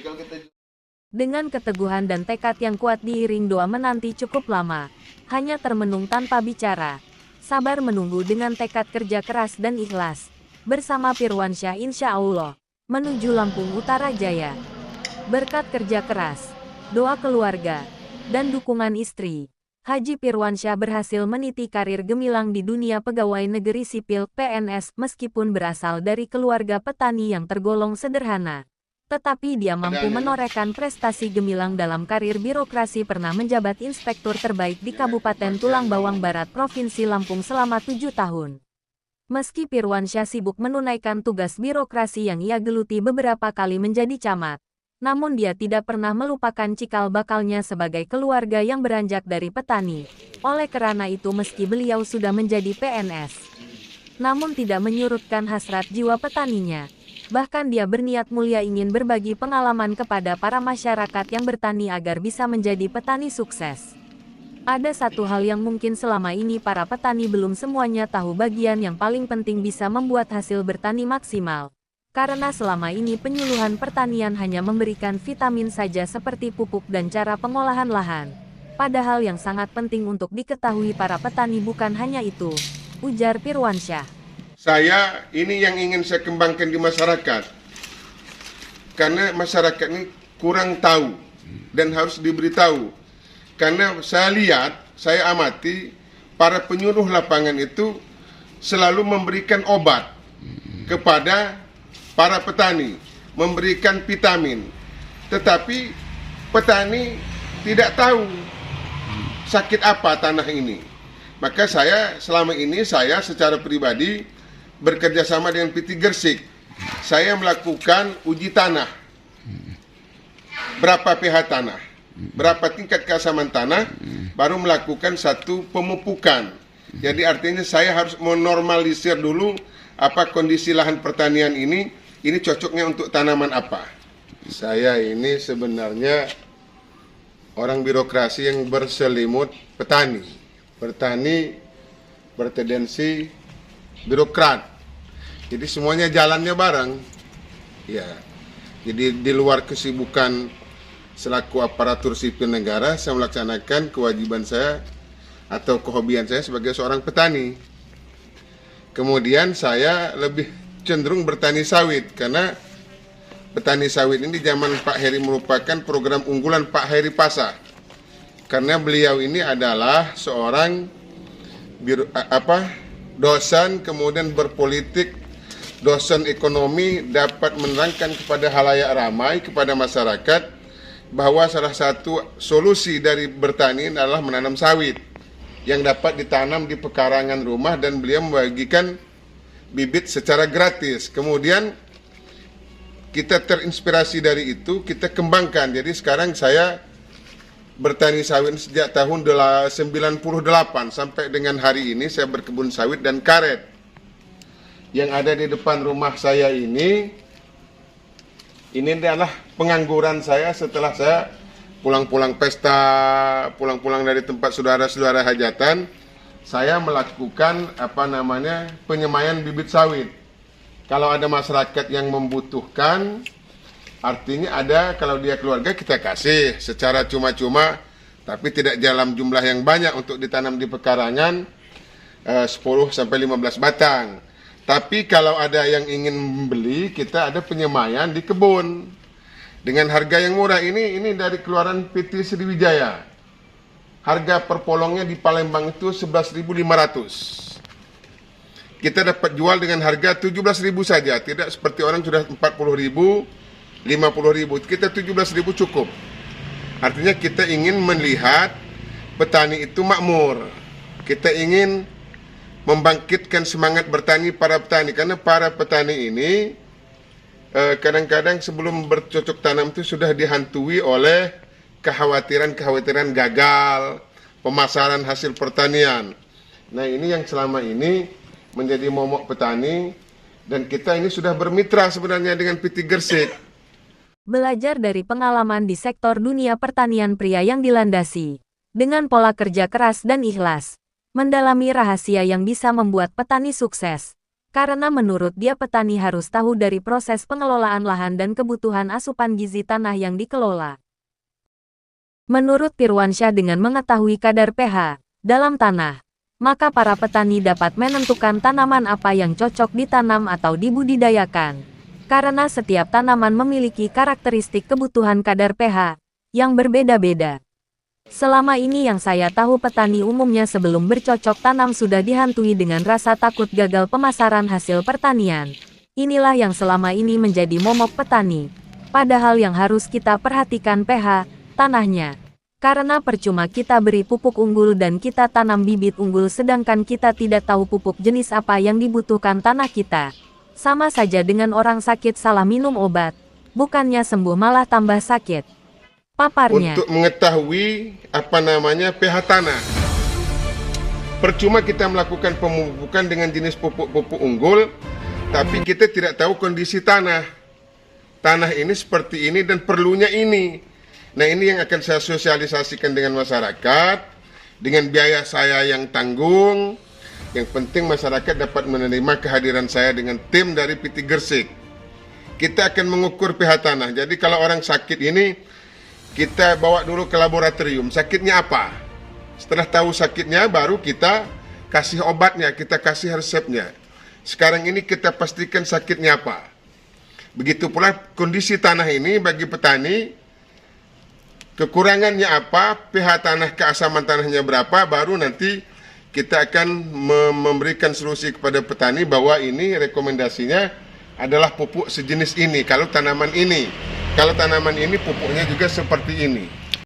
kalau kita Dengan keteguhan dan tekad yang kuat diiring doa menanti cukup lama, hanya termenung tanpa bicara. Sabar menunggu dengan tekad kerja keras dan ikhlas. Bersama Pirwansyah insya Allah, menuju Lampung Utara Jaya. Berkat kerja keras, doa keluarga, dan dukungan istri, Haji Pirwansyah berhasil meniti karir gemilang di dunia pegawai negeri sipil (PNS) meskipun berasal dari keluarga petani yang tergolong sederhana. Tetapi dia mampu menorehkan prestasi gemilang dalam karir birokrasi, pernah menjabat inspektur terbaik di Kabupaten Tulang Bawang Barat, Provinsi Lampung selama 7 tahun. Meski Pirwansyah sibuk menunaikan tugas birokrasi yang ia geluti beberapa kali menjadi camat, namun dia tidak pernah melupakan cikal bakalnya sebagai keluarga yang beranjak dari petani. Oleh karena itu meski beliau sudah menjadi PNS, namun tidak menyurutkan hasrat jiwa petaninya. Bahkan dia berniat mulia ingin berbagi pengalaman kepada para masyarakat yang bertani agar bisa menjadi petani sukses. Ada satu hal yang mungkin selama ini para petani belum semuanya tahu, bagian yang paling penting bisa membuat hasil bertani maksimal. Karena selama ini penyuluhan pertanian hanya memberikan vitamin saja seperti pupuk dan cara pengolahan lahan. Padahal yang sangat penting untuk diketahui para petani bukan hanya itu, ujar Pirwansyah. Saya ini yang ingin saya kembangkan di masyarakat. Karena masyarakat ini kurang tahu dan harus diberitahu. Karena saya lihat, saya amati, para penyuluh lapangan itu selalu memberikan obat kepada para petani, memberikan vitamin. Tetapi petani tidak tahu sakit apa tanah ini. Maka saya selama ini secara pribadi bekerja sama dengan PT Gersik. Saya melakukan uji tanah. Berapa pH tanah, berapa tingkat keasaman tanah, baru melakukan satu pemupukan. Jadi artinya saya harus menormalisir dulu apa kondisi lahan pertanian ini cocoknya untuk tanaman apa. Saya ini sebenarnya orang birokrasi yang berselimut petani. Petani bertendensi birokrat. Jadi semuanya jalannya bareng. Ya. Jadi di luar kesibukan selaku aparatur sipil negara, saya melaksanakan kewajiban saya atau kehobian saya sebagai seorang petani. Kemudian saya lebih cenderung bertani sawit karena petani sawit ini di zaman Pak Heri merupakan program unggulan Pak Heri Pasah. Karena beliau ini adalah seorang dosen, kemudian berpolitik, dosen ekonomi, dapat menerangkan kepada halayak ramai, kepada masyarakat, bahwa salah satu solusi dari bertani adalah menanam sawit yang dapat ditanam di pekarangan rumah, dan beliau membagikan bibit secara gratis. Kemudian kita terinspirasi dari itu, kita kembangkan. Jadi sekarang saya bertani sawit sejak tahun 98 sampai dengan hari ini saya berkebun sawit dan karet. Yang ada di depan rumah saya ini adalah pengangguran saya setelah saya pulang-pulang pesta, pulang-pulang dari tempat saudara-saudara hajatan, saya melakukan penyemaian bibit sawit. Kalau ada masyarakat yang membutuhkan, artinya ada, kalau dia keluarga kita kasih secara cuma-cuma, tapi tidak dalam jumlah yang banyak untuk ditanam di pekarangan, 10-15 batang. Tapi kalau ada yang ingin membeli, kita ada penyemaian di kebun dengan harga yang murah. Ini dari keluaran PT Sriwijaya. Harga per polongnya di Palembang itu 11.500. Kita dapat jual dengan harga 17.000 saja, tidak seperti orang sudah 40.000, 50.000. Kita 17.000 cukup. Artinya kita ingin melihat petani itu makmur. Kita ingin membangkitkan semangat bertani para petani, karena para petani ini kadang-kadang sebelum bercocok tanam itu sudah dihantui oleh kekhawatiran gagal pemasaran hasil pertanian. Nah, ini yang selama ini menjadi momok petani, dan kita ini sudah bermitra sebenarnya dengan PT Gersik. Belajar dari pengalaman di sektor dunia pertanian, pria yang dilandasi dengan pola kerja keras dan ikhlas mendalami rahasia yang bisa membuat petani sukses. Karena menurut dia petani harus tahu dari proses pengelolaan lahan dan kebutuhan asupan gizi tanah yang dikelola. Menurut Pirwansyah, dengan mengetahui kadar pH dalam tanah, maka para petani dapat menentukan tanaman apa yang cocok ditanam atau dibudidayakan. Karena setiap tanaman memiliki karakteristik kebutuhan kadar pH yang berbeda-beda. Selama ini yang saya tahu, petani umumnya sebelum bercocok tanam sudah dihantui dengan rasa takut gagal pemasaran hasil pertanian. Inilah yang selama ini menjadi momok petani. Padahal yang harus kita perhatikan pH tanahnya. Karena percuma kita beri pupuk unggul dan kita tanam bibit unggul sedangkan kita tidak tahu pupuk jenis apa yang dibutuhkan tanah kita. Sama saja dengan orang sakit salah minum obat, bukannya sembuh malah tambah sakit. Paparnya. Untuk mengetahui pH tanah. Percuma kita melakukan pemupukan dengan jenis pupuk-pupuk unggul, tapi kita tidak tahu kondisi tanah. Tanah ini seperti ini dan perlunya ini. Nah, ini yang akan saya sosialisasikan dengan masyarakat, dengan biaya saya yang tanggung. Yang penting masyarakat dapat menerima kehadiran saya dengan tim dari PT Gresik. Kita akan mengukur pH tanah. Jadi kalau orang sakit ini, kita bawa dulu ke laboratorium, sakitnya apa? Setelah tahu sakitnya, baru kita kasih obatnya, kita kasih resepnya. Sekarang ini kita pastikan sakitnya apa. Begitu pula kondisi tanah ini bagi petani, kekurangannya apa, pH tanah, keasaman tanahnya berapa, baru nanti kita akan memberikan solusi kepada petani bahwa ini rekomendasinya adalah pupuk sejenis ini, kalau tanaman ini. Kalau tanaman ini pupuknya juga seperti ini.